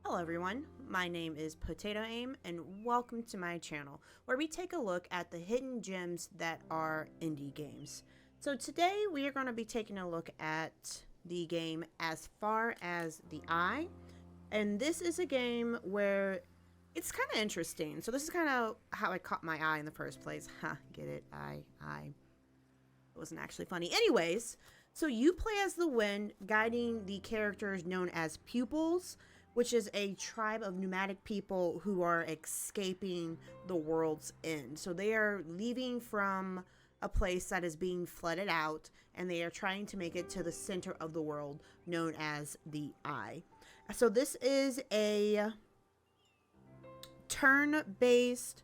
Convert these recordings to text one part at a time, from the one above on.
Hello everyone, my name is Potato Aim and welcome to my channel where we take a look at the hidden gems that are indie games. So today we are going to be taking a look at the game As Far As the Eye, and this is a game where it's kind of interesting. So this is kind of how I caught my eye in the first place. Get it? Eye. It wasn't actually funny. Anyways, so you play as the wind, guiding the characters known as pupils, which is a tribe of nomadic people who are escaping the world's end. So they are leaving from a place that is being flooded out, and they are trying to make it to the center of the world known as the Eye. So this is a turn-based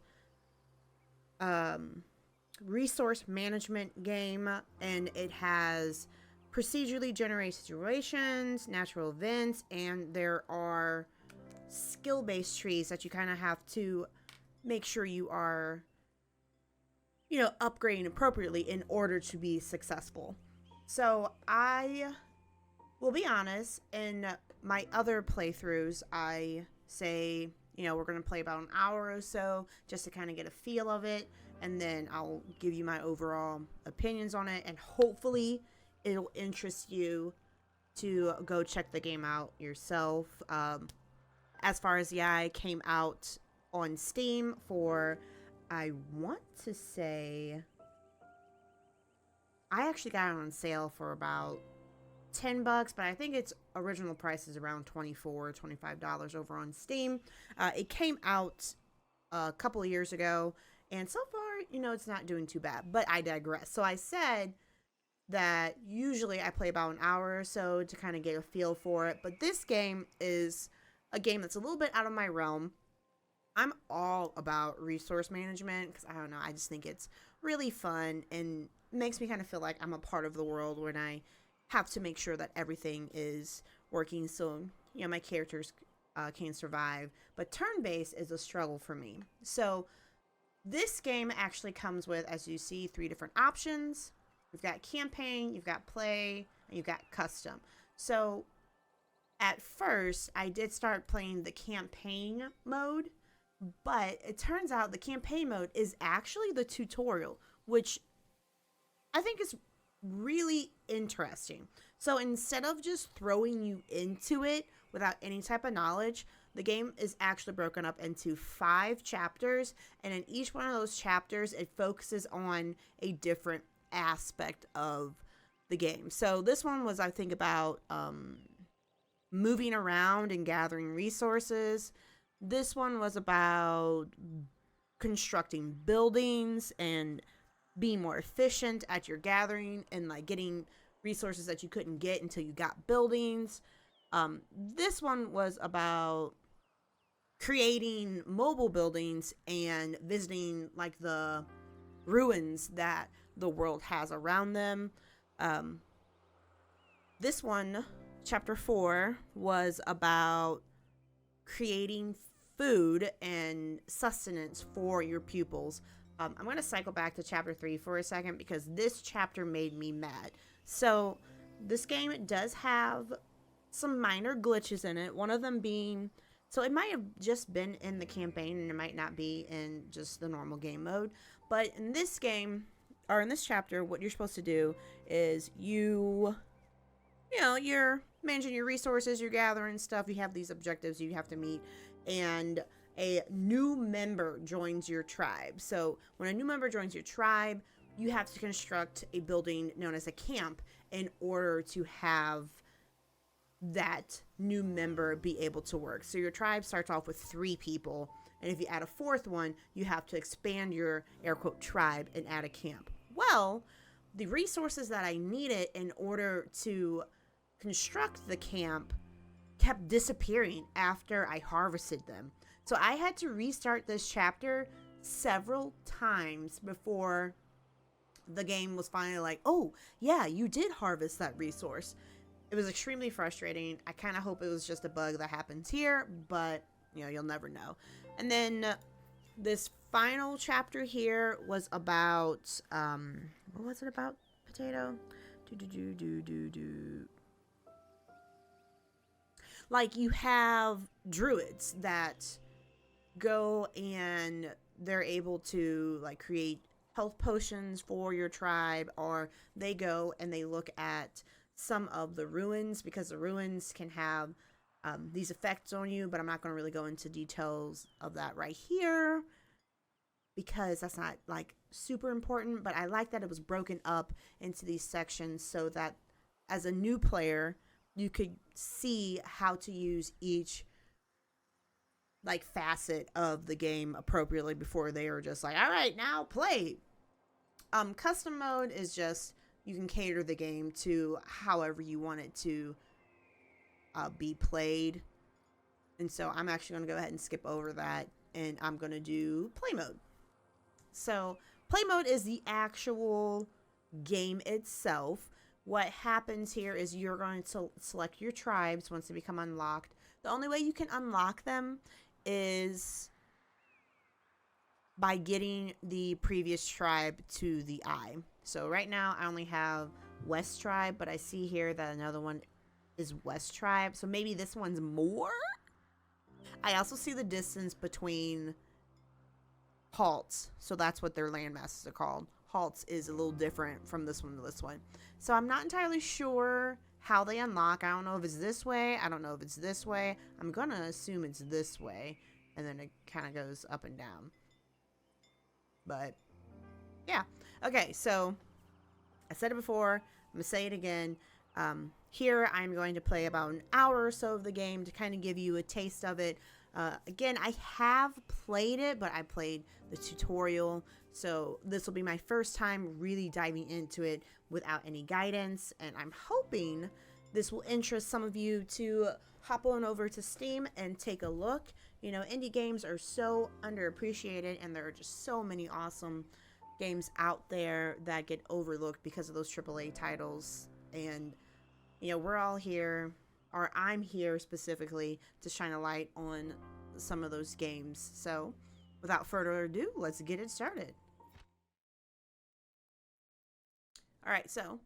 resource management game, and it has procedurally generated situations, natural events, and there are skill-based trees that you kind of have to make sure you are, upgrading appropriately in order to be successful. So I will be honest, in my other playthroughs, I say, we're going to play about an hour or so just to kind of get a feel of it, and then I'll give you my overall opinions on it, and hopefully it'll interest you to go check the game out yourself. As Far As the Eye came out on Steam for, I want to say, I actually got it on sale for about $10, but I think its original price is around $24, $25 over on Steam. It came out a couple of years ago, and so far, it's not doing too bad, but I digress. So I said that usually I play about an hour or so to kind of get a feel for it, but this game is a game that's a little bit out of my realm. I'm all about resource management because I don't know, I just think it's really fun and makes me kind of feel like I'm a part of the world when I have to make sure that everything is working so my characters can survive. But turn-based is a struggle for me. So this game actually comes with, as you see, 3 different options. You've got campaign, you've got play, and you've got custom. So at first, I did start playing the campaign mode, but it turns out the campaign mode is actually the tutorial, which I think is really interesting. So instead of just throwing you into it without any type of knowledge, the game is actually broken up into 5 chapters, and in each one of those chapters, it focuses on a different aspect of the game. So this one was, I think, about moving around and gathering resources. This one was about constructing buildings and being more efficient at your gathering and like getting resources that you couldn't get until you got buildings. This one was about creating mobile buildings and visiting like the ruins that the world has around them. This one, chapter 4, was about creating food and sustenance for your pupils. I'm going to cycle back to chapter 3 for a second because this chapter made me mad. So this game does have some minor glitches in it. One of them being, so it might have just been in the campaign and it might not be in just the normal game mode. But in this game, or in this chapter, what you're supposed to do is you're managing your resources, you're gathering stuff, you have these objectives you have to meet, and a new member joins your tribe. So when a new member joins your tribe, you have to construct a building known as a camp in order to have that new member be able to work. So your tribe starts off with 3 people, and if you add a 4th one, you have to expand your air quote tribe and add a camp. Well, the resources that I needed in order to construct the camp kept disappearing after I harvested them. So I had to restart this chapter several times before the game was finally like, oh, yeah, you did harvest that resource. It was extremely frustrating. I kind of hope it was just a bug that happens here, but, you'll never know. And then this final chapter here was about, what was it about, Potato? like you have druids that go and they're able to like create health potions for your tribe, or they go and they look at some of the ruins because the ruins can have these effects on you, but I'm not going to really go into details of that right here because that's not like super important. But I like that it was broken up into these sections so that as a new player you could see how to use each like facet of the game appropriately before they are just like, all right, now play. Custom mode is just you can cater the game to however you want it to be played. And so I'm actually going to go ahead and skip over that, and I'm going to do play mode. So play mode is the actual game itself. What happens here is you're going to select your tribes once they become unlocked. The only way you can unlock them is by getting the previous tribe to the eye. So right now I only have West tribe, but I see here that another one is West tribe. So maybe this one's more? I also see the distance between halts. So that's what their land masses are called. Halts is a little different from this one to this one. So I'm not entirely sure how they unlock. I don't know if it's this way. I don't know if it's this way. I'm going to assume it's this way. And then it kind of goes up and down. But yeah. Okay, so I said it before. I'm going to say it again. Here I'm going to play about an hour or so of the game to kind of give you a taste of it. Again, I have played it, but I played the tutorial. So this will be my first time really diving into it without any guidance. And I'm hoping this will interest some of you to hop on over to Steam and take a look. You know, indie games are so underappreciated, and there are just so many awesome games out there that get overlooked because of those AAA titles. And, you know, we're all here, or I'm here specifically to shine a light on some of those games. So without further ado, let's get it started. All right, so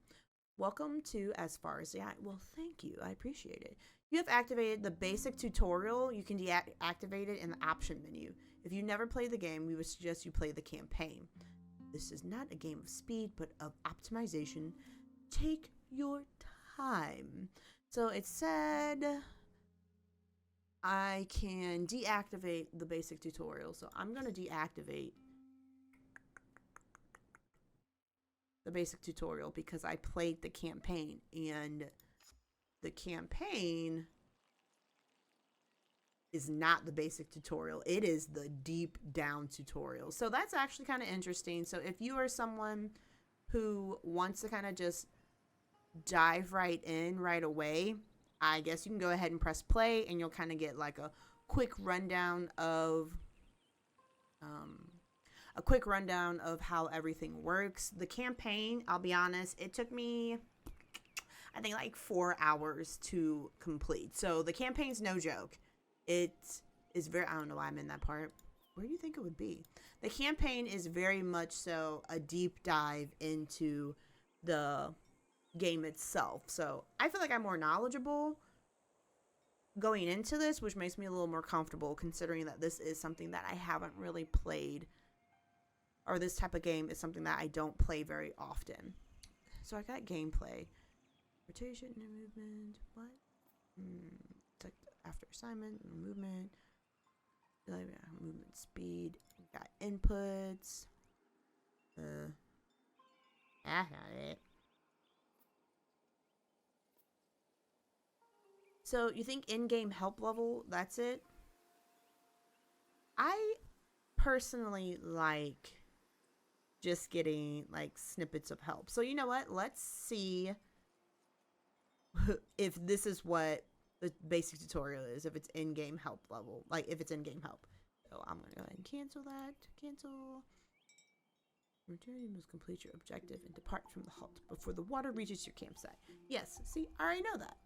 welcome to As Far as the Eye. Well, thank you. I appreciate it. You have activated the basic tutorial. You can deactivate it in the option menu. If you never played the game, we would suggest you play the campaign. This is not a game of speed, but of optimization. Take your time. So it said I can deactivate the basic tutorial. So I'm going to deactivate the basic tutorial because I played the campaign, and the campaign is not the basic tutorial. It is the deep down tutorial. So that's actually kind of interesting. So if you are someone who wants to kind of just dive right in right away, I guess you can go ahead and press play, and you'll kind of get like a quick rundown of how everything works. The campaign, I'll be honest, it took me I think like 4 hours to complete. So the campaign's no joke. It is very, I don't know why I'm in that part. Where do you think it would be? The campaign is very much so a deep dive into the game itself. So I feel like I'm more knowledgeable going into this, which makes me a little more comfortable considering that this is something that I haven't really played, or this type of game is something that I don't play very often. So I got gameplay. Rotation and movement. What? Like after assignment, movement. Movement speed. We got inputs. I got it. So you think in-game help level, that's it? I personally like just getting like snippets of help. So you know what? Let's see if this is what the basic tutorial is, if it's in-game help level, like if it's in-game help. So I'm gonna go ahead and cancel that. Cancel. Return, you must complete your objective and depart from the halt before the water reaches your campsite. Yes, see, I already know that.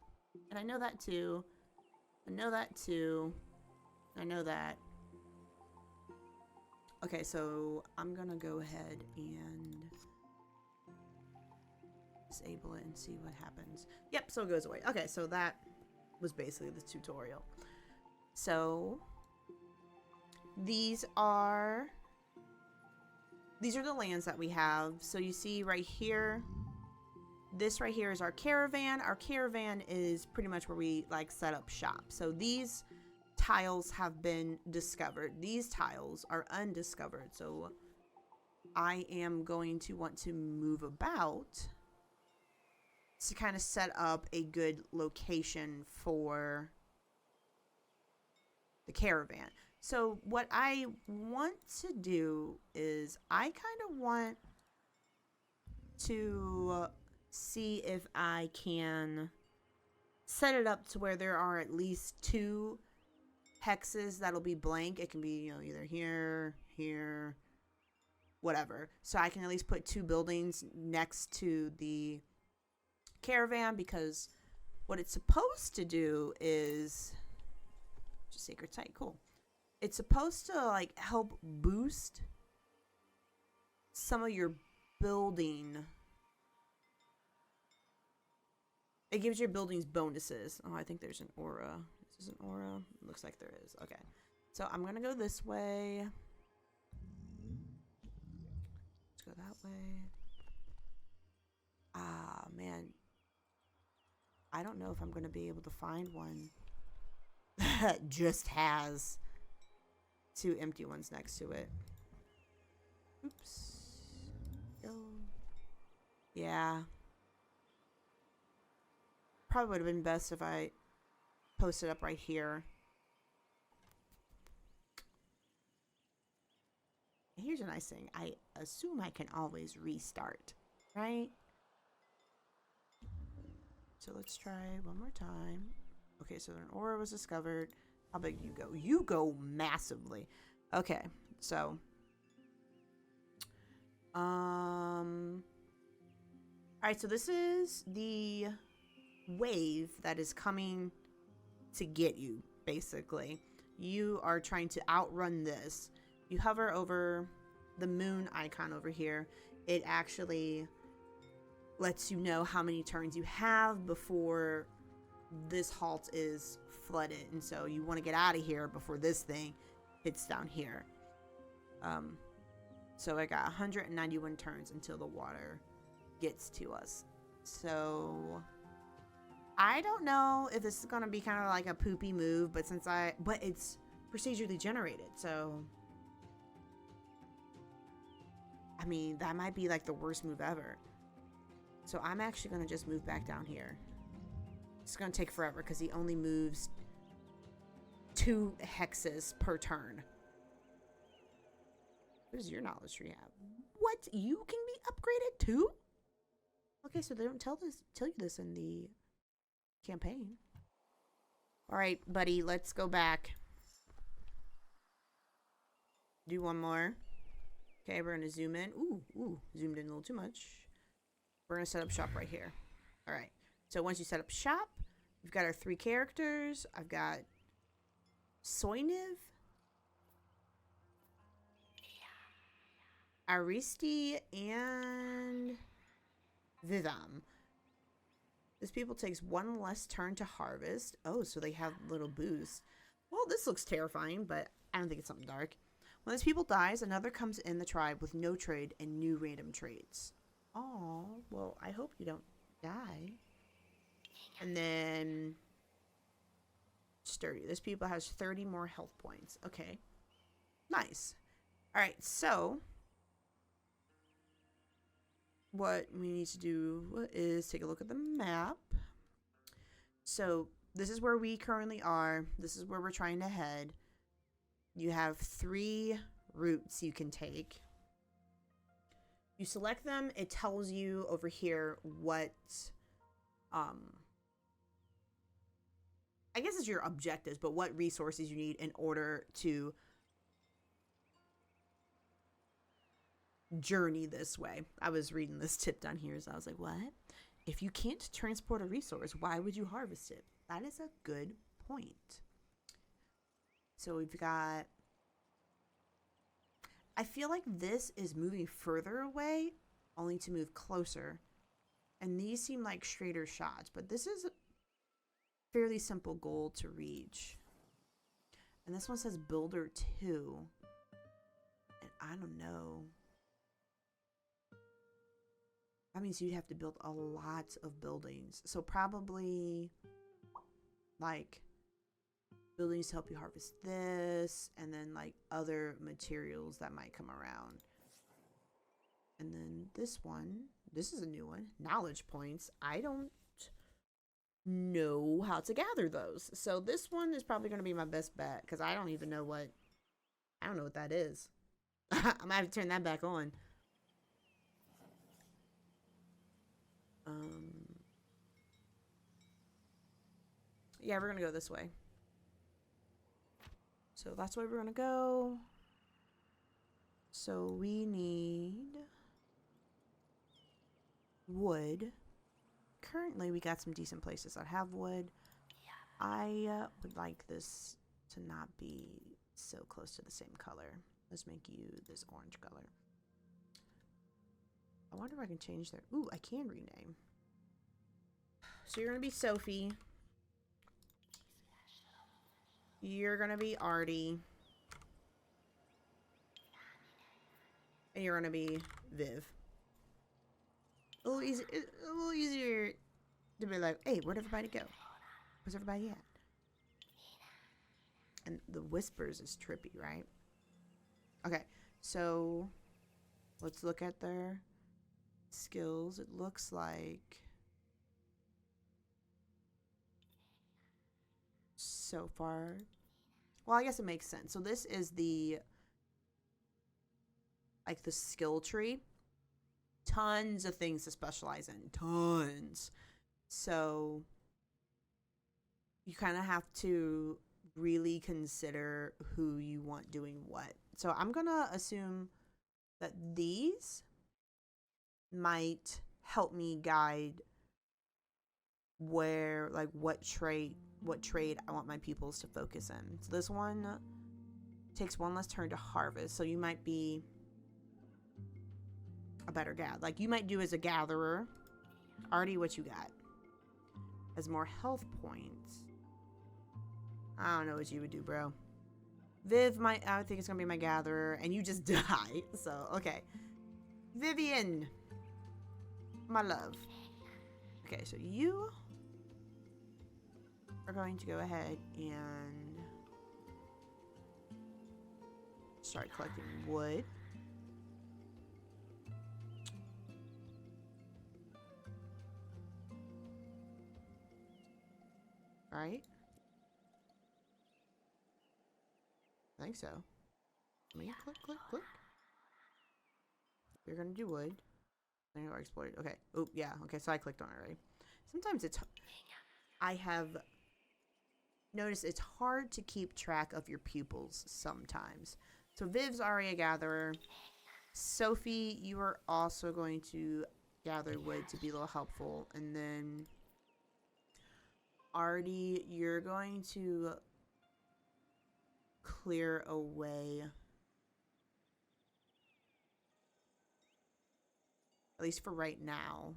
And I know that too. I know that too. I know that. Okay, so I'm gonna go ahead and disable it and see what happens. Yep, so it goes away. Okay, so that was basically the tutorial. So these are the lands that we have. So you see right here, this right here is our caravan. Our caravan is pretty much where we like set up shop. So these tiles have been discovered. These tiles are undiscovered. So I am going to want to move about to kind of set up a good location for the caravan. So what I want to do is I kind of want to see if I can set it up to where there are at least 2 hexes that'll be blank. It can be, you know, either here, here, whatever. So I can at least put 2 buildings next to the caravan, because what it's supposed to do is just sacred site. Cool. It's supposed to like help boost some of your building. It gives your buildings bonuses. Oh, I think there's an aura. Is this an aura? Looks like there is. Okay. So I'm going to go this way. Let's go that way. Ah, man. I don't know if I'm going to be able to find one that just has 2 empty ones next to it. Oops. Go. Yeah. Probably would have been best if I posted up right here. Here's a nice thing. I assume I can always restart, right? So let's try one more time. Okay, so an aura was discovered. How big do you go? You go massively. Okay, so all right, so this is the wave that is coming to get you, basically. You are trying to outrun this. You hover over the moon icon over here. It actually lets you know how many turns you have before this halt is flooded, and so you want to get out of here before this thing hits down here. So I got 191 turns until the water gets to us. So I don't know if this is gonna be kind of like a poopy move, but it's procedurally generated, so I mean that might be like the worst move ever. So I'm actually gonna just move back down here. It's gonna take forever because he only moves 2 hexes per turn. What does your knowledge tree have? What? You can be upgraded too? Okay, so they don't tell you this in the campaign. All right, buddy, let's go back. Do one more. Okay, we're gonna zoom in. Ooh, zoomed in a little too much. We're gonna set up shop right here. All right. So once you set up shop, we've got our 3 characters. I've got Soyniv, Aristi, and Vivam. This people takes 1 less turn to harvest. Oh, so they have little boost. Well, this looks terrifying, but I don't think it's something dark. When this people dies, another comes in the tribe with no trade and new random traits. Oh, well, I hope you don't die. And then sturdy. This people has 30 more health points. Okay. Nice. All right, so what we need to do is take a look at the map. So this is where we currently are. This is where we're trying to head. You have 3 routes you can take. You select them. It tells you over here what I guess it's your objectives, but what resources you need in order to journey this way. I was reading this tip down here, so I was like, what? If you can't transport a resource, why would you harvest it? That is a good point. So we've got, I feel like this is moving further away, only to move closer. And these seem like straighter shots, but this is fairly simple goal to reach. And this one says builder 2. And I don't know. That means you'd have to build a lot of buildings. So probably like buildings to help you harvest this, and then like other materials that might come around. And then this one, this is a new one, knowledge points. I don't know how to gather those. So this one is probably going to be my best bet because I don't even know what, I don't know what that is. I might have to turn that back on. Yeah, we're gonna go this way. So that's where we're gonna go. So we need wood. Currently, we got some decent places that have wood. I would like this to not be so close to the same color. Let's make you this orange color. I wonder if I can change their... Ooh, I can rename. So you're going to be Sophie. You're going to be Artie. And you're going to be Viv. A little easier to be like, hey, where'd everybody go? Where's everybody at? And the whispers is trippy, right? Okay, so let's look at their skills. It looks like so far, well, I guess it makes sense. So this is the like the skill tree. Tons of things to specialize in, tons. So you kind of have to really consider who you want doing what. So I'm gonna assume that these might help me guide where, like, what trade I want my pupils to focus in. So this one takes one less turn to harvest. So you might be a better gather. Like, you might do as a gatherer. Artie, what you got? As more health points. I don't know what you would do, bro. Viv, I think it's gonna be my gatherer, and you just die. So, okay. Vivian, my love. Okay, so you are going to go ahead and start collecting wood. Right? I think so. Let me click. You're gonna do wood. Then you'll explore it. Okay. Oh, yeah. Okay, so I clicked on it already. Sometimes I have noticed it's hard to keep track of your pupils sometimes. So Viv's already a gatherer. Sophie, you are also going to gather wood to be a little helpful. And then Artie, you're going to clear away, at least for right now,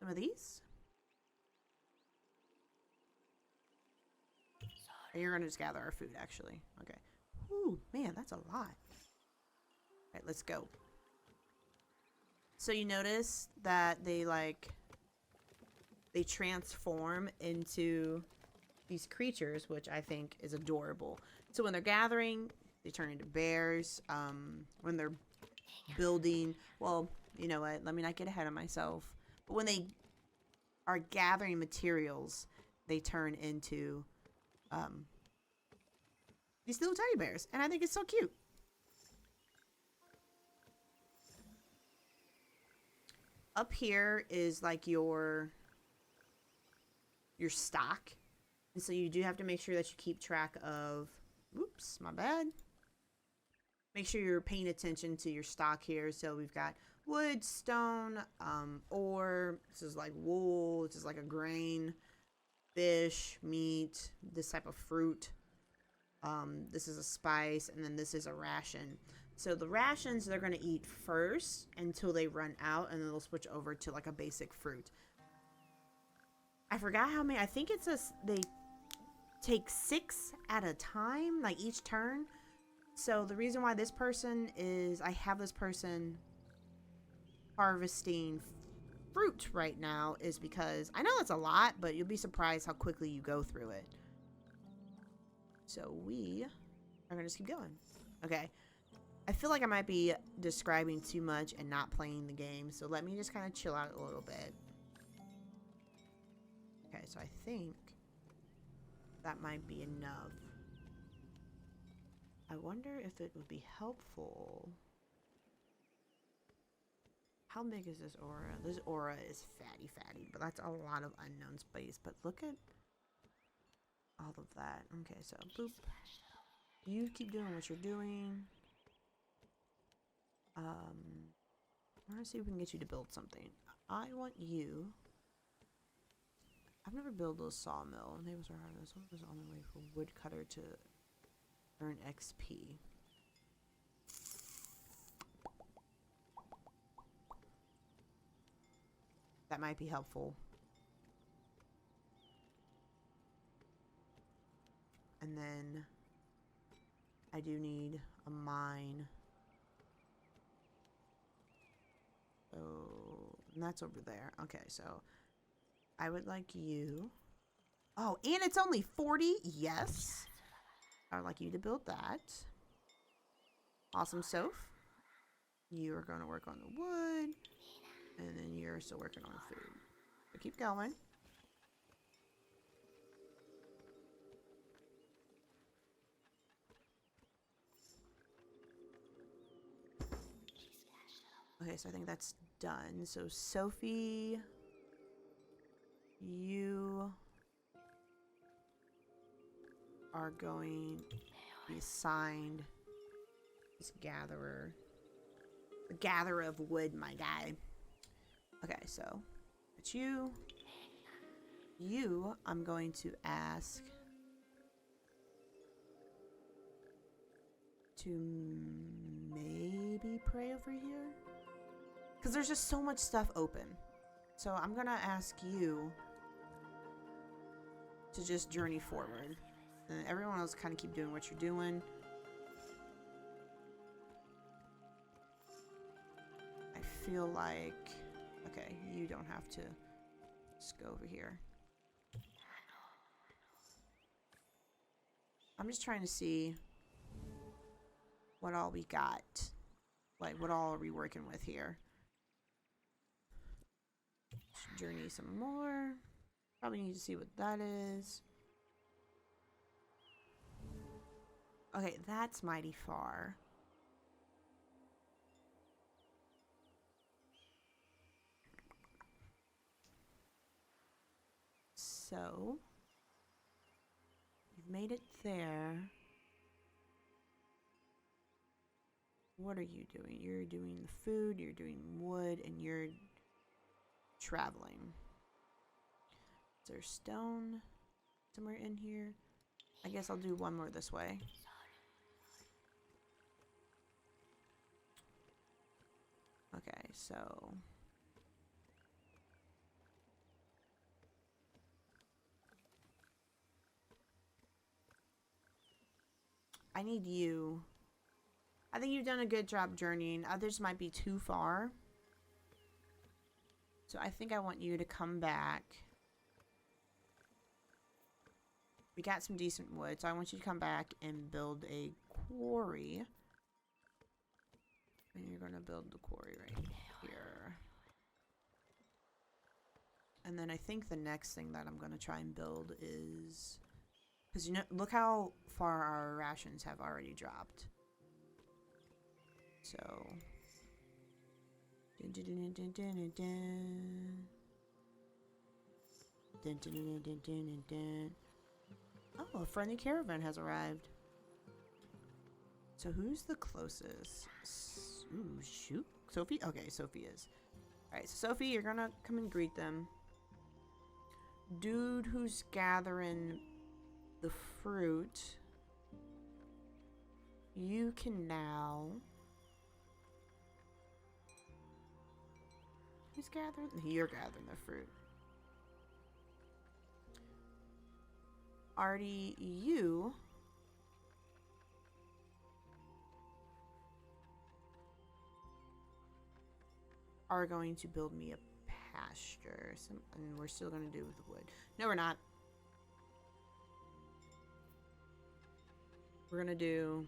some of these. And you're gonna just gather our food, actually. Okay. Ooh, man, that's a lot. All right, let's go. So you notice that they transform into these creatures, which I think is adorable. So when they're gathering, they turn into bears. When they're building, well, you know what? Let me not get ahead of myself. But when they are gathering materials, they turn into these little teddy bears. And I think it's so cute. Up here is like your stock. And so you do have to make sure that you keep track of, oops, my bad. Make sure you're paying attention to your stock here. So we've got wood, stone, ore. This is like wool. This is like a grain, fish, meat, this type of fruit. This is a spice, and then this is a ration. So the rations they're going to eat first until they run out, and then they'll switch over to like a basic fruit. I forgot how many. I think it says they take 6 at a time, like each turn. So the reason why this person is, I have this person harvesting fruit right now is because I know it's a lot, but you'll be surprised how quickly you go through it. So we are going to just keep going. Okay. I feel like I might be describing too much and not playing the game, so let me just kind of chill out a little bit. Okay, so I think that might be enough. I wonder if it would be helpful. How big is this aura? This aura is fatty, but that's a lot of unknown space. But look at all of that. Okay, so boop. You keep doing what you're doing. I want to see if we can get you to build something. I want you. I've never built a sawmill. Neighbors are hard. This one was on the way for woodcutter to earn XP. That might be helpful. And then I do need a mine. So, and that's over there. Okay, so I would like you. Oh, and it's only 40? Yes. I would like you to build that. Awesome, Soph. You are going to work on the wood. And then you're still working on food. So keep going. Okay, so I think that's done. So Sophie, you are going to be assigned this gatherer. The gatherer of wood, my guy. Okay, so it's you. You, I'm going to ask to maybe pray over here. Because there's just so much stuff open. So I'm going to ask you to just journey forward. And everyone else kind of keep doing what you're doing. I feel like... Okay, you don't have to just go over here. I'm just trying to see what all we got. Like, what all are we working with here? Journey some more. Probably need to see what that is. Okay, that's mighty far. So, you've made it there. What are you doing? You're doing the food, you're doing wood, and you're traveling. Is there stone somewhere in here? I guess I'll do one more this way. Okay, so... I need you. I think you've done a good job journeying. Others might be too far. So I think I want you to come back. We got some decent wood, so I want you to come back and build a quarry. And you're going to build the quarry right here. And then I think the next thing that I'm going to try and build is... Because, you know, look how far our rations have already dropped. So... Dun, dun, dun, dun, dun, dun, dun. Dun, dun, dun, dun, dun, dun, dun. Oh, a friendly caravan has arrived. So who's the closest? Ooh, shoot. Sophie? Okay, Sophie is. Alright, so Sophie, you're gonna come and greet them. Dude who's gathering the fruit. You can now Who's gathering? You're gathering the fruit. Artie, you are going to build me a pasture. And we're still going to do with the wood. No, we're not. We're going to do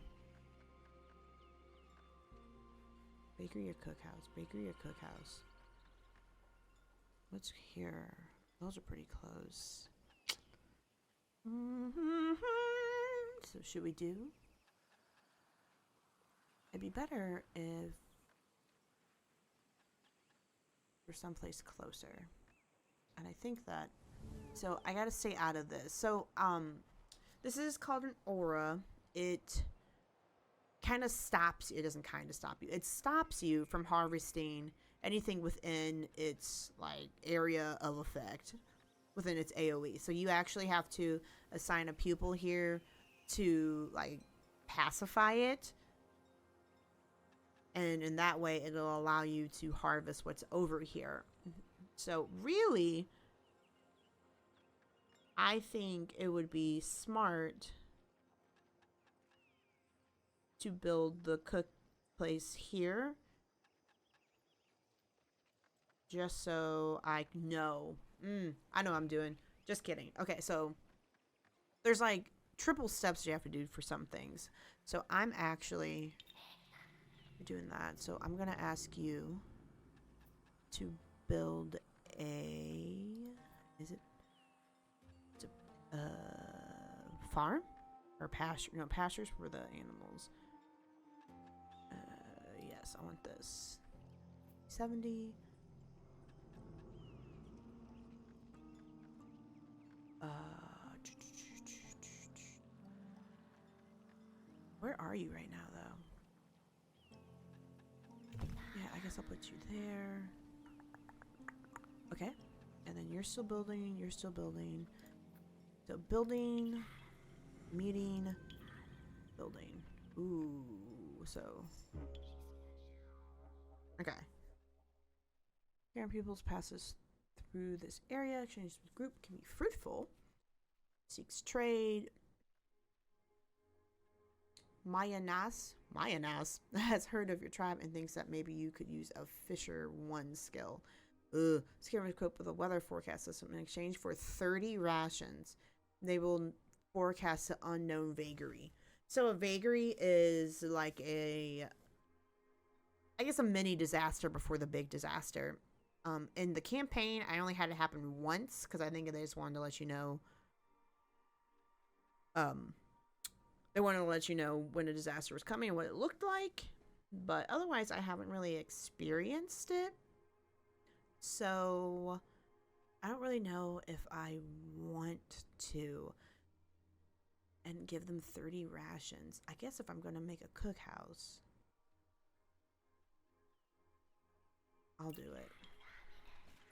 bakery or cookhouse. Bakery or cookhouse. What's here? Those are pretty close. So should we do? It'd be better if we're someplace closer. And I think that, so I gotta stay out of this. So this is called an aura. It kind of stops, it doesn't kind of stop you. It stops you from harvesting anything within its like area of effect, within its AoE. So you actually have to assign a pupil here to like pacify it. And in that way, it'll allow you to harvest what's over here. So really, I think it would be smart to build the cook place here. Just so I know. I know what I'm doing. Just kidding. Okay, so there's like triple steps you have to do for some things. So I'm actually doing that. So I'm gonna ask you to build a, is it a farm or pasture? No, pastures for the animals. Yes, I want this. 70. Where are you right now, though? Yeah, I guess I'll put you there. Okay. And then you're still building, you're still building. So building, meeting, building. Ooh, so. Okay. Parent pupils passes through this area. Exchange with group can be fruitful. Seeks trade. Mayanas has heard of your tribe and thinks that maybe you could use a Fisher 1 skill. Scared cope with a weather forecast system in exchange for 30 rations. They will forecast the unknown vagary. So a vagary is like a, I guess, a mini disaster before the big disaster. In the campaign, I only had it happen once because I think they just wanted to let you know. They wanted to let you know when a disaster was coming and what it looked like, but otherwise I haven't really experienced it. So I don't really know if I want to and give them 30 rations. I guess if I'm going to make a cookhouse, I'll do it.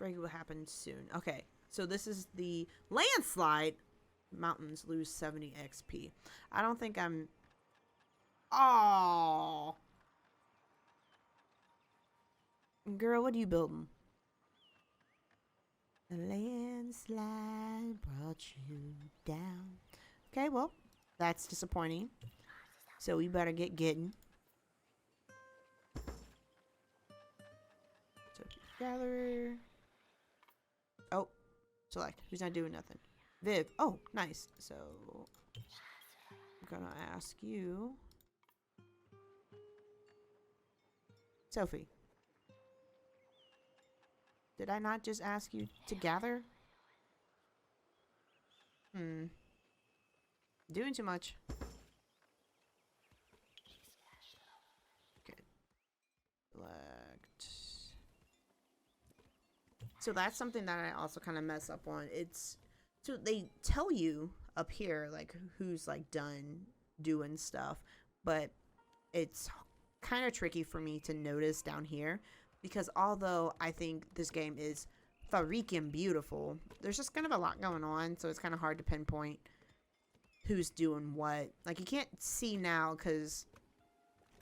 Break will happen soon. Okay, so this is the landslide. Mountains lose 70 XP. I don't think I'm... Oh, girl, what are you building? The landslide brought you down. Okay, well, that's disappointing. So we better get getting. So gather. Oh, select. Who's not doing nothing? Viv. Oh, nice. So I'm gonna ask you, Sophie. Did I not just ask you to gather? Doing too much. Okay. Select. So that's something that I also kind of mess up on. It's, so they tell you up here like who's like done doing stuff, but it's kind of tricky for me to notice down here because although I think this game is freaking beautiful, there's just kind of a lot going on, so it's kind of hard to pinpoint who's doing what. Like you can't see now because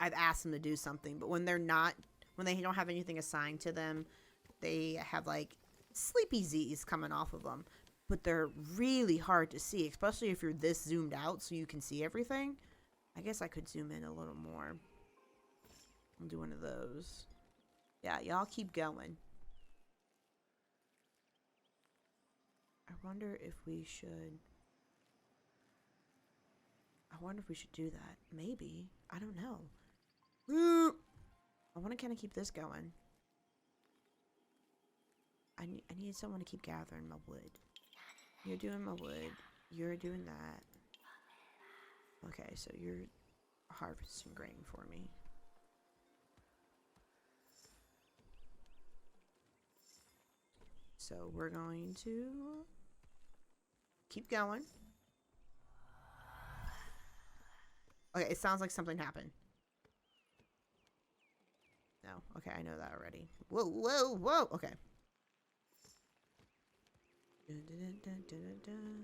I've asked them to do something, but when they're not, when they don't have anything assigned to them, they have like sleepy Z's coming off of them, but they're really hard to see, especially if you're this zoomed out so you can see everything. I guess I could zoom in a little more. I'll do one of those. Yeah, y'all keep going. I wonder if we should... I wonder if we should do that. Maybe. I don't know. I want to kind of keep this going. I need someone to keep gathering my wood. You're doing my wood. You're doing that. Okay, so you're harvesting grain for me. So we're going to keep going. Okay, it sounds like something happened. No, okay, I know that already. Whoa, whoa, whoa, okay. Dun, dun, dun, dun, dun, dun.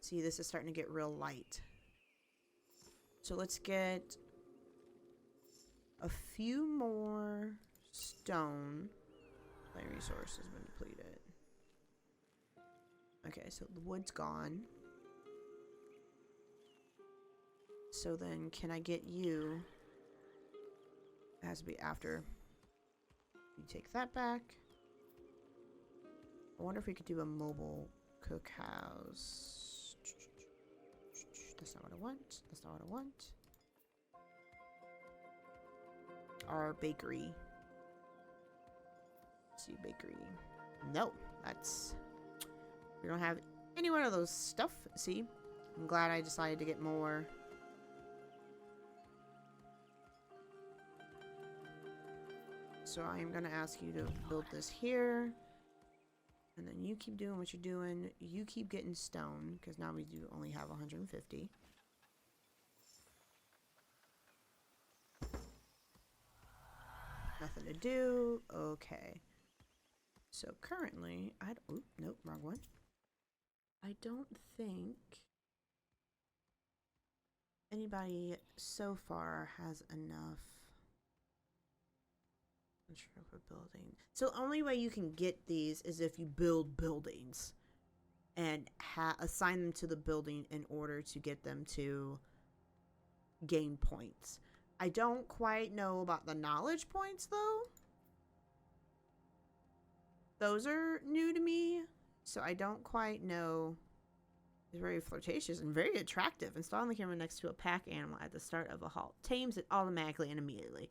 See, this is starting to get real light. So let's get a few more stone. My resource has been depleted. Okay, so the wood's gone. So then, can I get you? It has to be after you take that back. I wonder if we could do a mobile cookhouse. That's not what I want. That's not what I want. Our bakery. Let's see, bakery. No, that's... We don't have any one of those stuff. See? I'm glad I decided to get more. So I am going to ask you to build this here. And then you keep doing what you're doing. You keep getting stone, because now we do only have 150. Nothing to do. Okay. So currently, oh, nope, wrong one. I don't think anybody so far has enough. I'm sure if we're building. So the only way you can get these is if you build buildings and assign them to the building in order to get them to gain points. I don't quite know about the knowledge points though. Those are new to me, so I don't quite know. It's very flirtatious and very attractive. Installing the camera next to a pack animal at the start of a halt tames it automatically and immediately.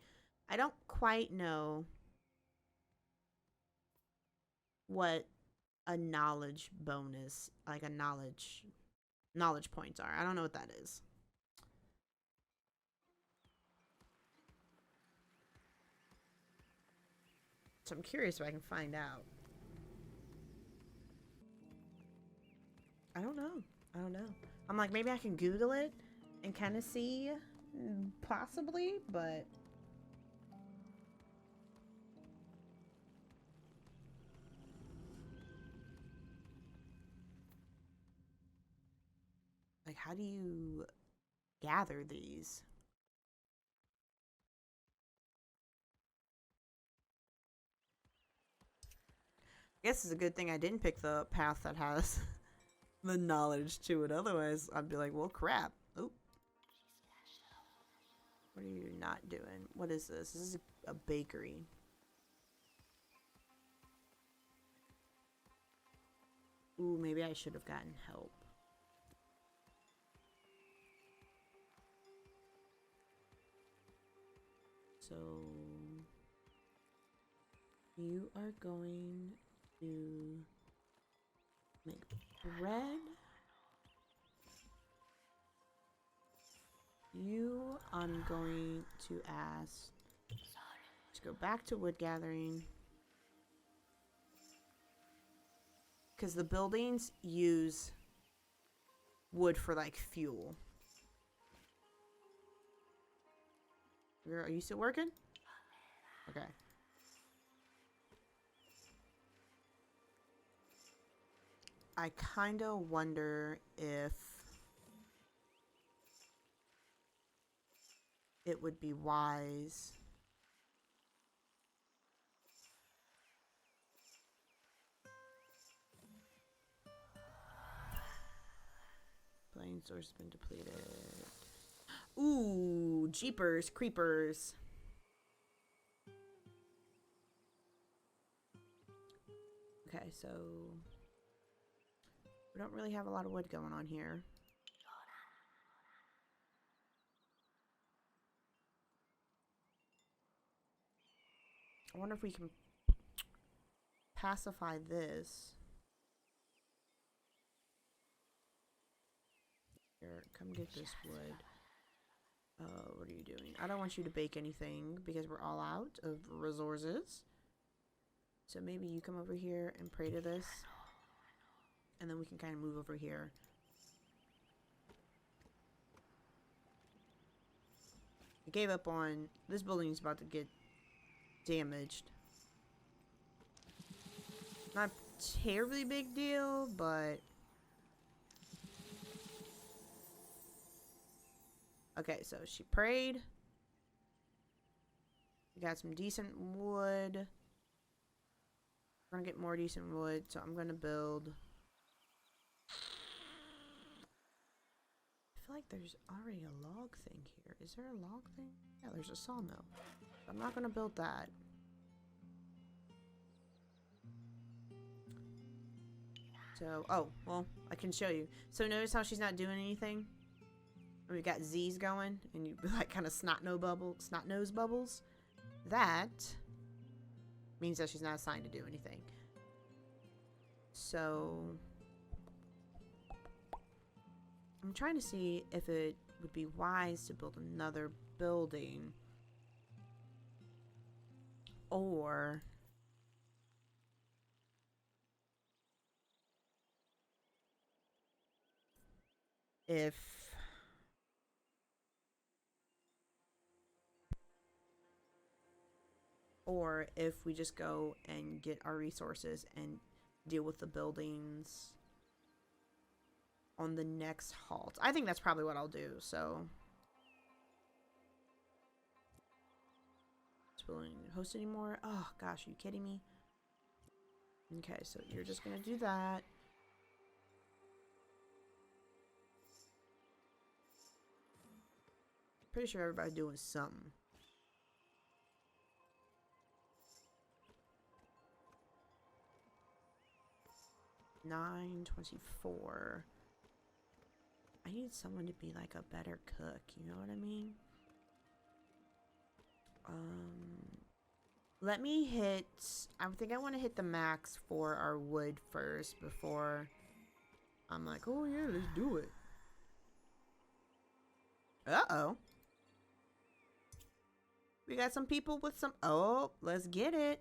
I don't quite know what a knowledge bonus, like a knowledge points are. I don't know what that is. So I'm curious if I can find out. I don't know. I don't know. I'm like, maybe I can Google it and kind of see, possibly, but... Like, how do you gather these? I guess it's a good thing I didn't pick the path that has the knowledge to it. Otherwise, I'd be like, well, crap. Oh. What are you not doing? What is this? This is a bakery. Ooh, maybe I should have gotten help. So you are going to make bread. You, I'm going to ask to go back to wood gathering. Because the buildings use wood for like fuel. Are you still working? Okay. I kind of wonder if it would be wise. Plain source has been depleted. Ooh, jeepers, creepers. Okay, so we don't really have a lot of wood going on here. I wonder if we can pacify this. Here, come get this wood. What are you doing? I don't want you to bake anything because we're all out of resources. So maybe you come over here and pray to this. And then we can kind of move over here. I gave up on... This building is about to get damaged. Not a terribly big deal, but... Okay, so she prayed. We got some decent wood. We're gonna get more decent wood, so I'm gonna build... I feel like there's already a log thing here. Is there a log thing? Yeah, there's a sawmill. I'm not gonna build that. So, oh, well, I can show you. So notice how she's not doing anything? We've got Z's going, and you like kind of snot nose bubbles. That means that she's not assigned to do anything. So I'm trying to see if it would be wise to build another building, or if we just go and get our resources and deal with the buildings on the next halt. I think that's probably what I'll do, so. It's willing to host anymore? Oh gosh, are you kidding me? Okay, so you're just gonna do that. Pretty sure everybody's doing something. $9.24. I need someone to be like a better cook, you know what I mean? Let me hit... I think I want to hit the max for our wood first before I'm like, oh yeah, let's do it. Uh-oh. We got some people with some... Oh, let's get it.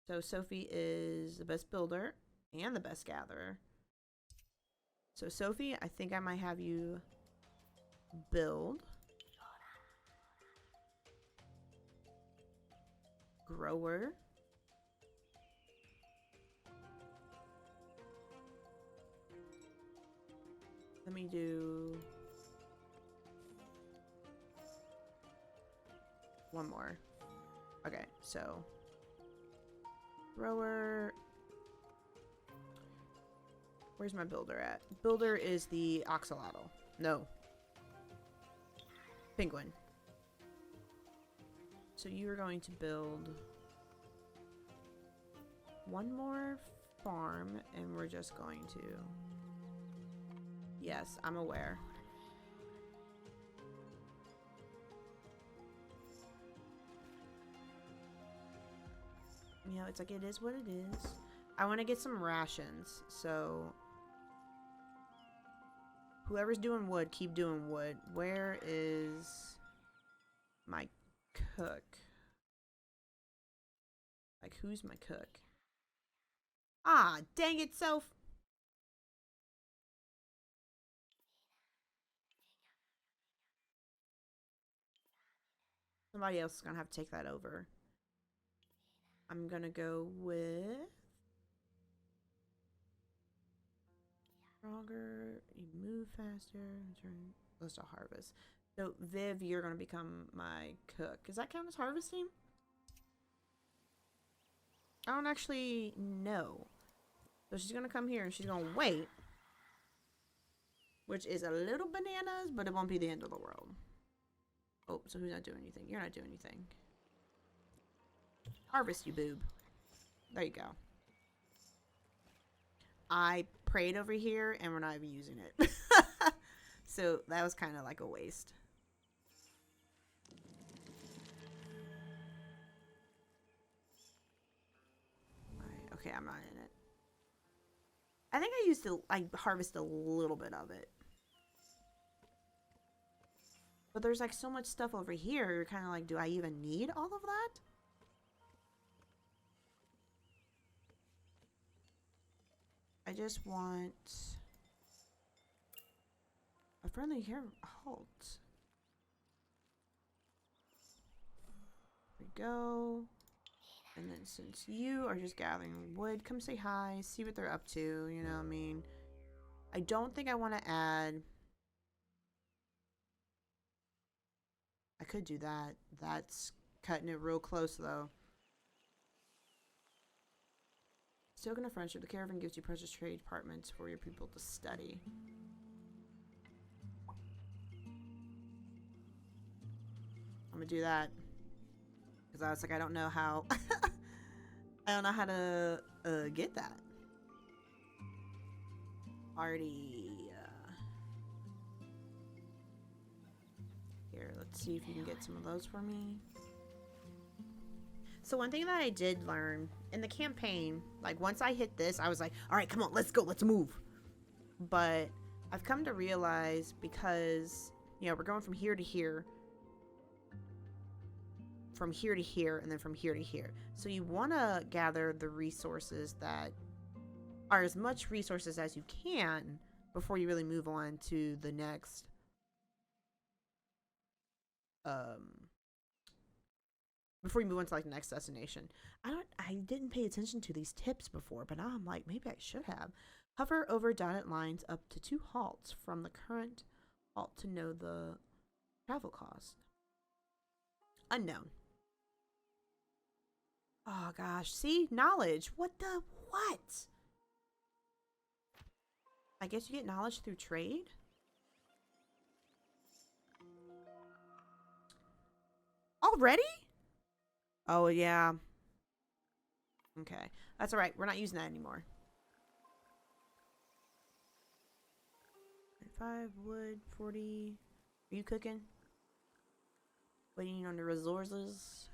So Sophie is the best builder and the best gatherer. So Sophie, I think I might have you build. Grower. Let me do one more. Okay, so grower. Where's my builder at? Builder is the axolotl. No. Penguin. So you are going to build one more farm, and we're just going to... Yes, I'm aware. You know, it's like, it is what it is. I want to get some rations, so... Whoever's doing wood, keep doing wood. Where is my cook? Like, who's my cook? Ah, dang it, Soph! Somebody else is gonna have to take that over. I'm gonna go with... stronger, you move faster, turn close to harvest. So Viv, you're gonna become my cook. Does that count as harvesting? I don't actually know. So she's gonna come here and she's gonna wait. Which is a little bananas, but it won't be the end of the world. Oh, so who's not doing anything? You're not doing anything. Harvest, you boob. There you go. I prayed over here and we're not even using it. So that was kind of like a waste. Right, okay, I'm not in it. I think I used to harvest a little bit of it. But there's like so much stuff over here. You're kind of like, do I even need all of that? I just want a friendly here. Halt. There we go. And then since you are just gathering wood, come say hi, see what they're up to. You know what I mean? I don't think I want to add. I could do that. That's cutting it real close though. Token of friendship. The caravan gives you precious trade departments for your people to study. I'm gonna do that because I was like, I don't know how. I don't know how to get that. Already. Here, let's see if you can get some of those for me. So one thing that I did learn in the campaign, like once I hit this, I was like, all right, come on, let's go, let's move. But I've come to realize because, you know, we're going from here to here, from here to here, and then from here to here. So you want to gather the resources that are as much resources as you can before you really move on to the next before you move on to like the next destination. I didn't pay attention to these tips before, but now I'm like, maybe I should have. Hover over dotted lines up to 2 halts from the current halt to know the travel cost. Unknown. Oh gosh, see? Knowledge. What? I guess you get knowledge through trade? Already? Oh, yeah. Okay. That's alright. We're not using that anymore. 5 wood, 40. Are you cooking? Waiting on the resources.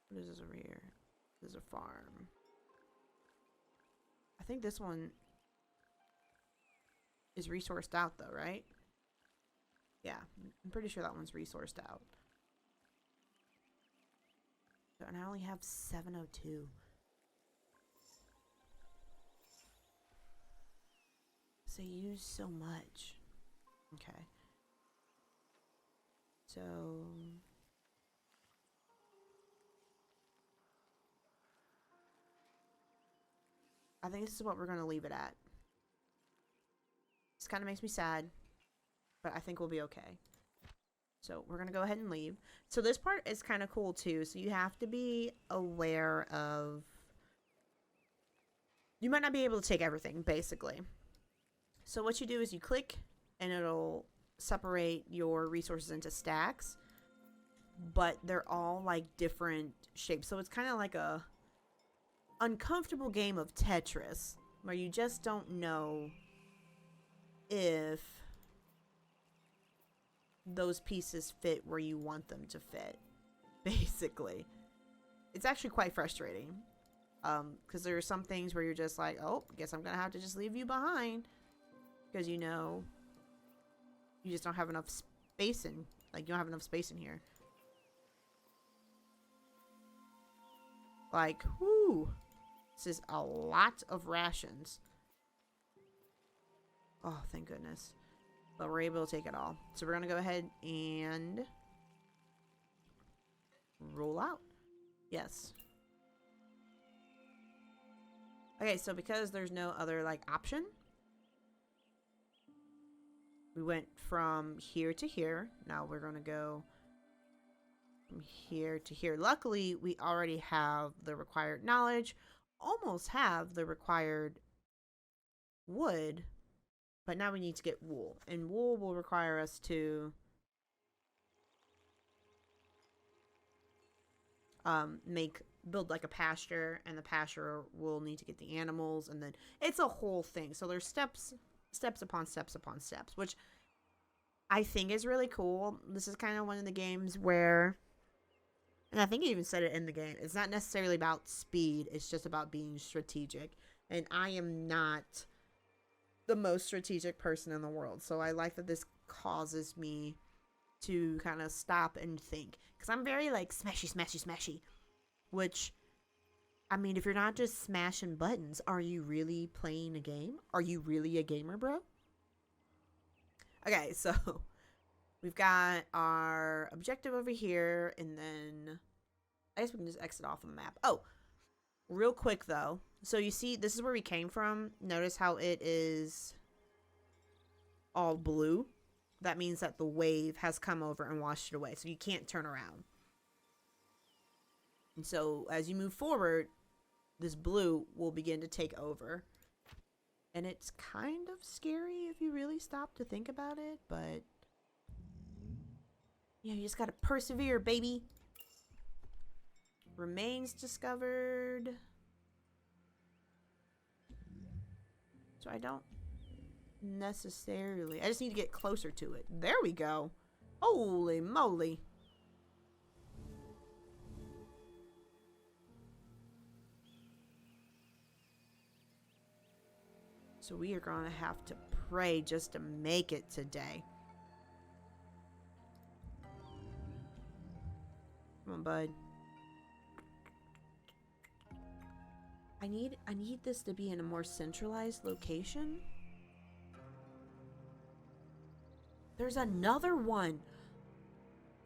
What is this over here? This is a farm. I think this one is resourced out though, right? Yeah, I'm pretty sure that one's resourced out. And I only have 702. So you use so much. Okay. So I think this is what we're going to leave it at. This kind of makes me sad, but I think we'll be okay. So we're going to go ahead and leave. So this part is kind of cool too. So you have to be aware of... You might not be able to take everything, basically. So what you do is you click and it'll separate your resources into stacks. But they're all like different shapes. So it's kind of like a uncomfortable game of Tetris where you just don't know if those pieces fit where you want them to fit, basically. It's actually quite frustrating because there are some things where you're just like, oh, guess I'm gonna have to just leave you behind because you know you just don't have enough space in, like, you don't have enough space in here. Like, whoo, this is a lot of rations. Oh, thank goodness. But we're able to take it all. So we're going to go ahead and roll out. Yes. Okay, so because there's no other like option, we went from here to here. Now we're gonna go from here to here. Luckily, we already have the required knowledge, almost have the required wood, but now we need to get wool, and wool will require us to build like a pasture, and the pasture will need to get the animals, and then it's a whole thing. So there's steps upon steps upon steps, which I think is really cool. This is kind of one of the games where, and I think you even said it in the game, it's not necessarily about speed, it's just about being strategic. And I am not the most strategic person in the world, so I like that this causes me to kind of stop and think, because I'm very like smashy smashy smashy, which, I mean, if you're not just smashing buttons, are you really playing a game? Are you really a gamer, bro? Okay, so we've got our objective over here, and then I guess we can just exit off of the map. Oh, real quick though, so you see this is where we came from. Notice how it is all blue. That means that the wave has come over and washed it away, so you can't turn around. And so as you move forward, this blue will begin to take over. And it's kind of scary if you really stop to think about it, but yeah, you just gotta persevere, baby. Remains discovered. So I don't necessarily, I just need to get closer to it. There we go. Holy moly. So we are gonna have to pray just to make it today. Come on, bud. I need this to be in a more centralized location. There's another one.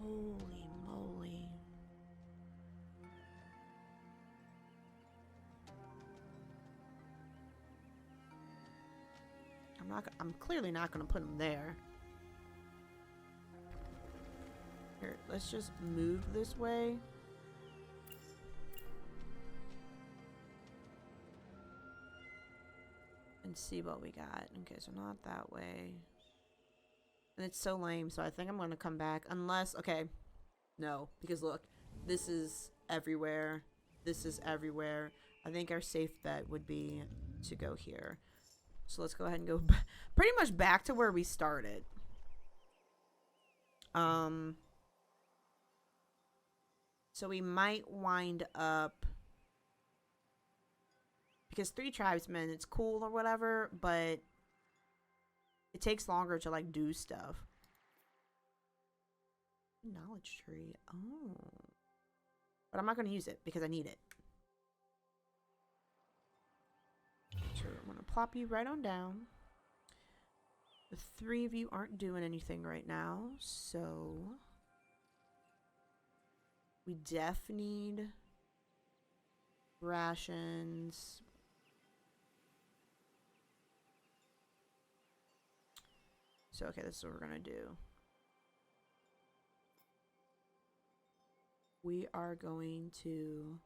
Holy moly. I'm clearly not gonna put them there. Here, let's just move this way. And see what we got. Okay, so not that way. And it's so lame, so I think I'm gonna come back. Unless, okay. No, because look, this is everywhere. This is everywhere. I think our safe bet would be to go here. So let's go ahead and go pretty much back to where we started. So we might wind up, because 3 tribesmen, it's cool or whatever, but it takes longer to like do stuff. Knowledge tree. Oh. But I'm not going to use it because I need it. So I'm going to plop you right on down. The 3 of you aren't doing anything right now, so we def need rations. So, okay, this is what we're going to do. We are going to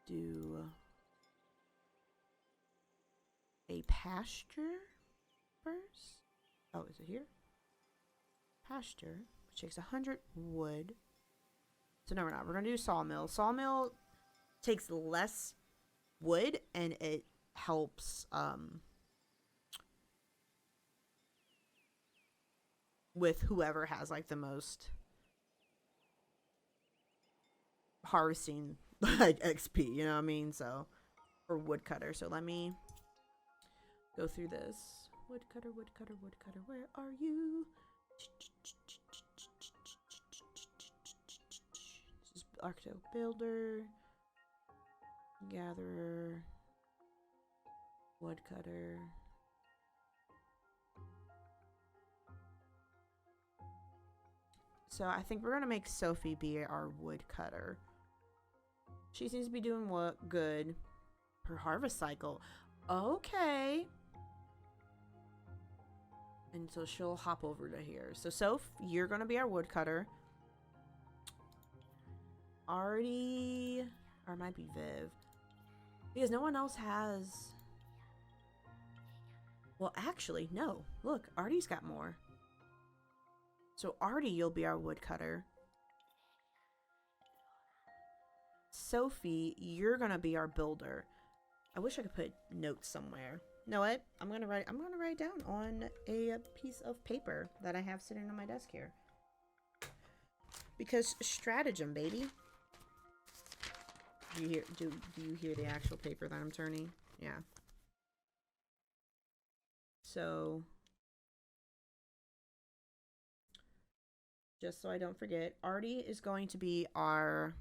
do a pasture first. Oh, is it here? Pasture, which takes 100 wood. So no, we're not. We're going to do sawmill. Sawmill takes less wood, and it helps with whoever has like the most harvesting like XP, you know what I mean? So, or woodcutter. So let me go through this. Woodcutter, woodcutter, woodcutter, where are you? This is architect builder, gatherer, woodcutter. So I think we're gonna make Sophie be our woodcutter. She seems to be doing what good. per harvest cycle. Okay. And so she'll hop over to here. So Soph, you're gonna be our woodcutter. Artie, or it might be Viv, because no one else has. Well, actually, no. Look, Artie's got more. So Artie, you'll be our woodcutter. Sophie, you're gonna be our builder. I wish I could put notes somewhere. Know what? I'm gonna write down on a piece of paper that I have sitting on my desk here. Because stratagem, baby. Do you hear the actual paper that I'm turning? Yeah. So just so I don't forget, Artie is going to be our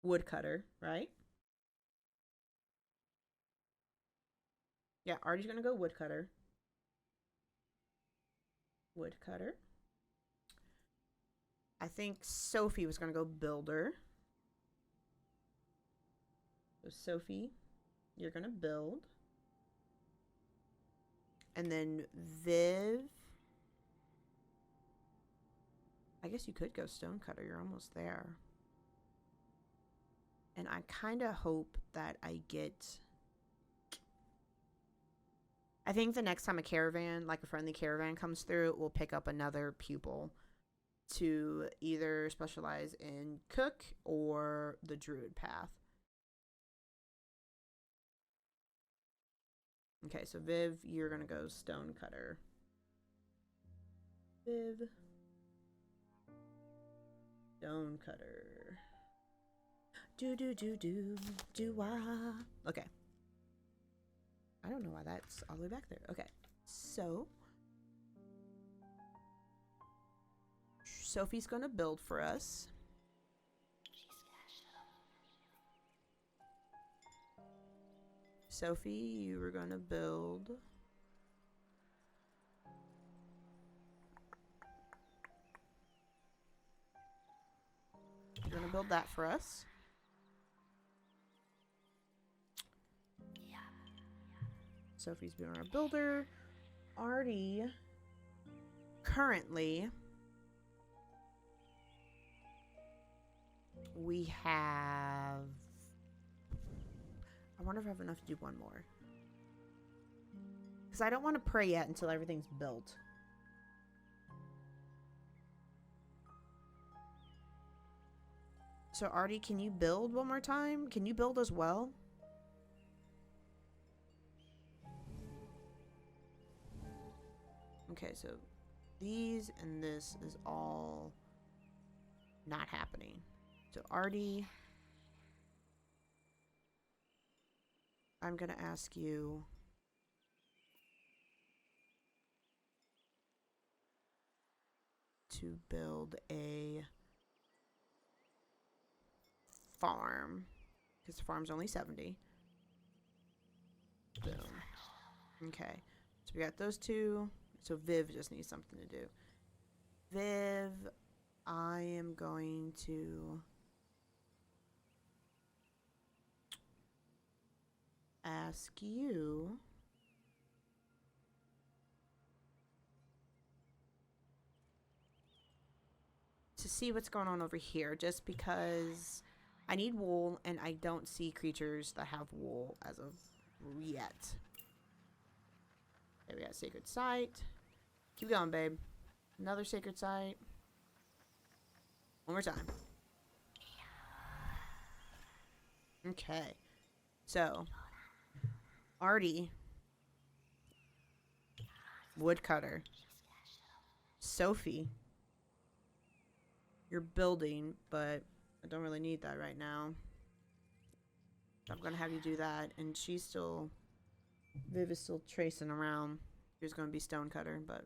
woodcutter, right? Yeah, Artie's gonna go woodcutter. Woodcutter. I think Sophie was gonna go builder. So Sophie, you're gonna build. And then Viv. I guess you could go stonecutter. You're almost there. And I kind of hope that I get... I think the next time a caravan, like a friendly caravan comes through, we'll pick up another pupil to either specialize in cook or the druid path. Okay, so Viv, you're going to go stonecutter. Viv. Stonecutter. Do-ah. Okay. I don't know why that's all the way back there. Okay, so Sophie's gonna build for us. Sophie, you were gonna build. You're gonna build that for us. Sophie's being our builder. Artie, currently, we have... I wonder if I have enough to do one more. Because I don't want to pray yet until everything's built. So Artie, can you build one more time? Can you build as well? Okay, so these and this is all not happening. So Artie, I'm going to ask you to build a farm, because the farm's only 70. Boom. Okay, so we got those two. So Viv just needs something to do. Viv, I am going to ask you to see what's going on over here, just because I need wool and I don't see creatures that have wool as of yet. Okay, we got sacred site. Keep going, babe. Another sacred site. One more time. Okay. So, Artie, woodcutter. Sophie, you're building, but I don't really need that right now. I'm gonna have you do that, and she's still... Viv is still tracing around. Here's gonna be stonecutter, but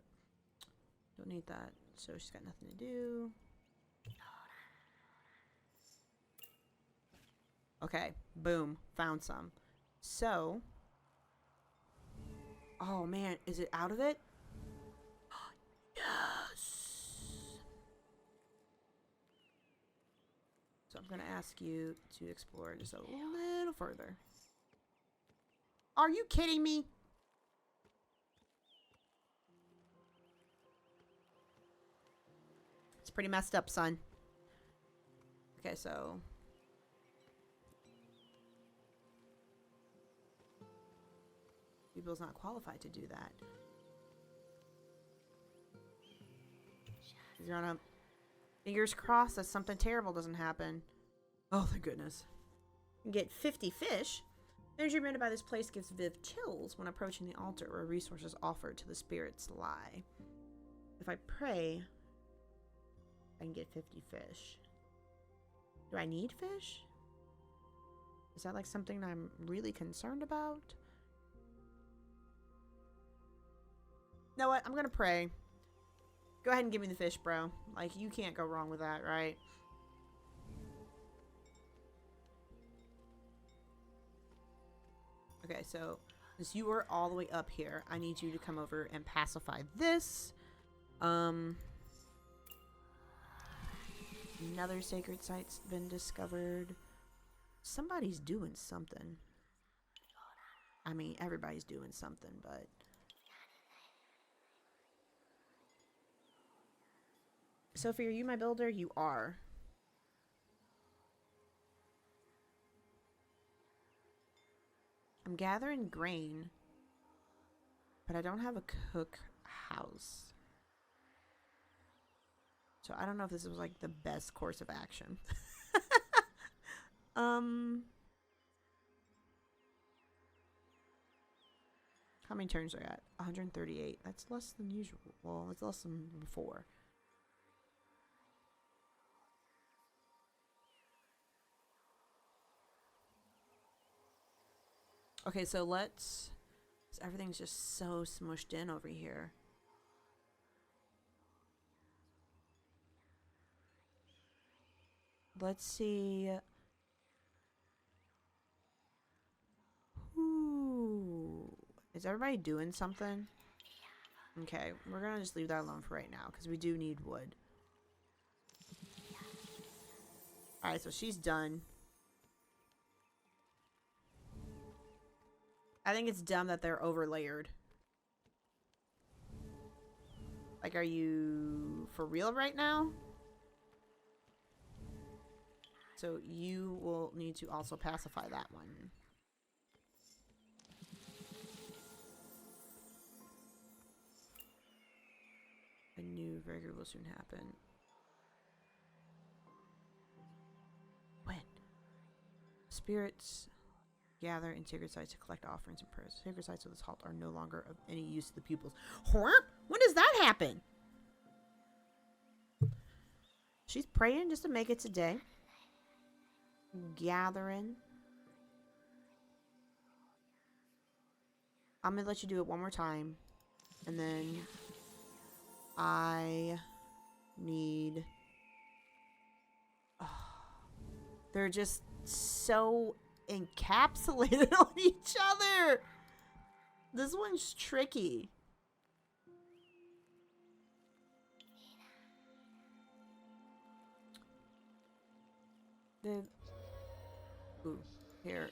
don't need that. So she's got nothing to do. Okay, boom, found some. So, oh man, is it out of it? Yes. So I'm going to ask you to explore just a little further. Are you kidding me? It's pretty messed up, son. Okay, so... People's not qualified to do that. You're on a... Fingers crossed that something terrible doesn't happen. Oh, thank goodness. You get 50 fish. Energy emitted by this place gives Viv chills when approaching the altar where resources offered to the spirits lie. If I pray, I can get 50 fish. Do I need fish? Is that like something I'm really concerned about? You know what? I'm gonna pray. Go ahead and give me the fish, bro. Like, you can't go wrong with that, right? Okay, so since you were all the way up here, I need you to come over and pacify this. Another sacred site's been discovered. Somebody's doing something. I mean, everybody's doing something, but... Sophie, are you my builder? You are. I'm gathering grain, but I don't have a cook house. So I don't know if this was like the best course of action. How many turns are at? 138. That's less than usual. Well, it's less than before. Okay, so let's... Everything's just so smushed in over here. Let's see... Ooh. Is everybody doing something? Okay, we're gonna just leave that alone for right now, because we do need wood. Alright, so she's done. I think it's dumb that they're overlayered. Like, are you for real right now? So you will need to also pacify that one. A new vigor will soon happen. When? Spirits gather in sacred sites to collect offerings and prayers. Sacred sites of this halt are no longer of any use to the pupils. What? When does that happen? She's praying just to make it today. Gathering. I'm gonna let you do it one more time. And then I need... Oh, they're just so encapsulated on each other. This one's tricky. Ooh, here.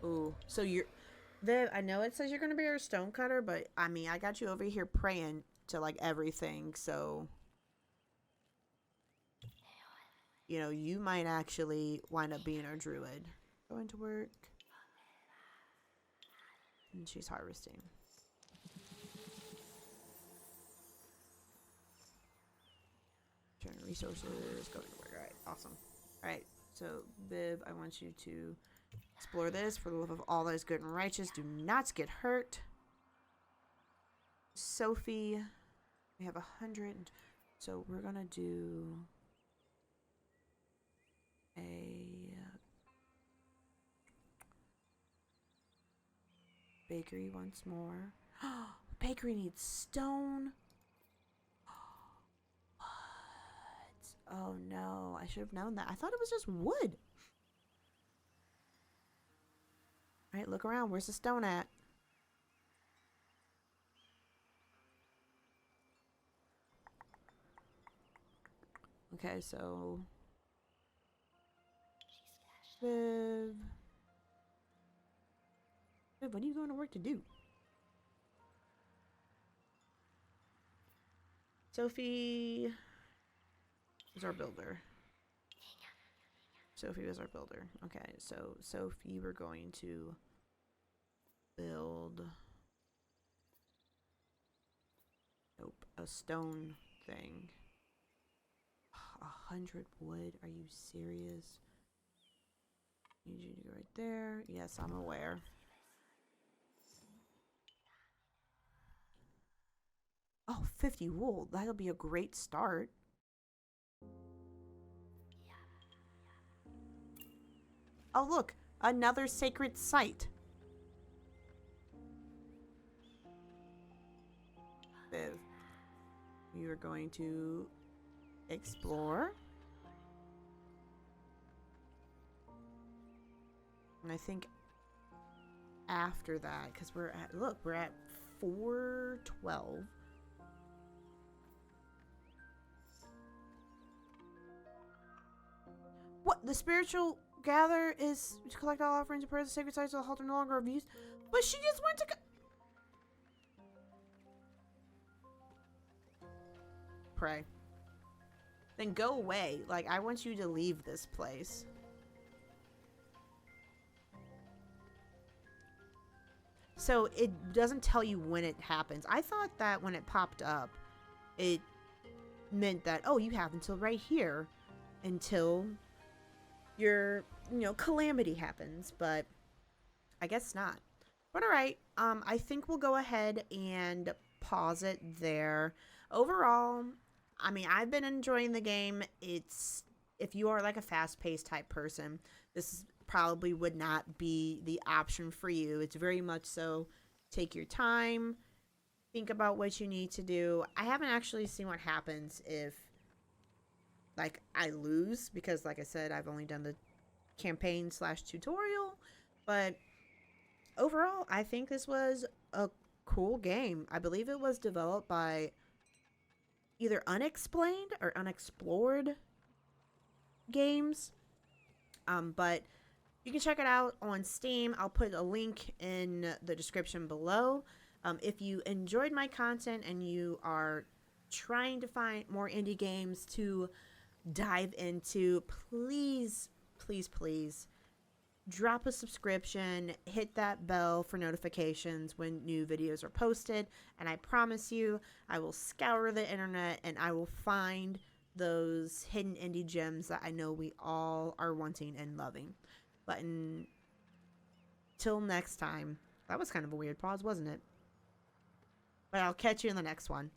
Ooh, so you're... I know it says you're gonna be our stonecutter, but I mean, I got you over here praying to like everything, so... You know, you might actually wind up being our druid. Going to work. And she's harvesting. Sharing resources. Going to work. Alright, awesome. Alright, so Bib, I want you to explore this for the love of all that is good and righteous. Do not get hurt. Sophie, we have 100. So we're gonna do a bakery once more. Bakery needs stone. What? Oh no, I should have known that. I thought it was just wood. Alright, look around. Where's the stone at? Okay, so Viv. Viv, what are you going to work to do? Sophie is our builder. Sophie was our builder. Okay, so Sophie, we're going to build. Nope, a stone thing. 100 wood. Are you serious? Need you to go right there. Yes, I'm aware. Oh, 50 wool. That'll be a great start. Oh, look, another sacred site. Viv, you are going to explore. And I think after that, because we're at 412. What? The spiritual gather is to collect all offerings and prayers of sacred sites of the altar no longer of use. But she just went to pray. Then go away. Like, I want you to leave this place. So it doesn't tell you when it happens. I thought that when it popped up, it meant that, oh, you have until right here until your, calamity happens. But I guess not. But all right, I think we'll go ahead and pause it there. Overall, I mean, I've been enjoying the game. If you are like a fast-paced type person, this probably would not be the option for you. It's very much so take your time, think about what you need to do. I haven't actually seen what happens if like I lose, because like I said, I've only done the campaign / tutorial, but overall, I think this was a cool game. I believe it was developed by either Unexplained or Unexplored Games. But you can check it out on Steam. I'll put a link in the description below. If you enjoyed my content and you are trying to find more indie games to dive into, please, please, please drop a subscription, hit that bell for notifications when new videos are posted, and I promise you, I will scour the internet and I will find those hidden indie gems that I know we all are wanting and loving. But until next time, that was kind of a weird pause, wasn't it? But I'll catch you in the next one.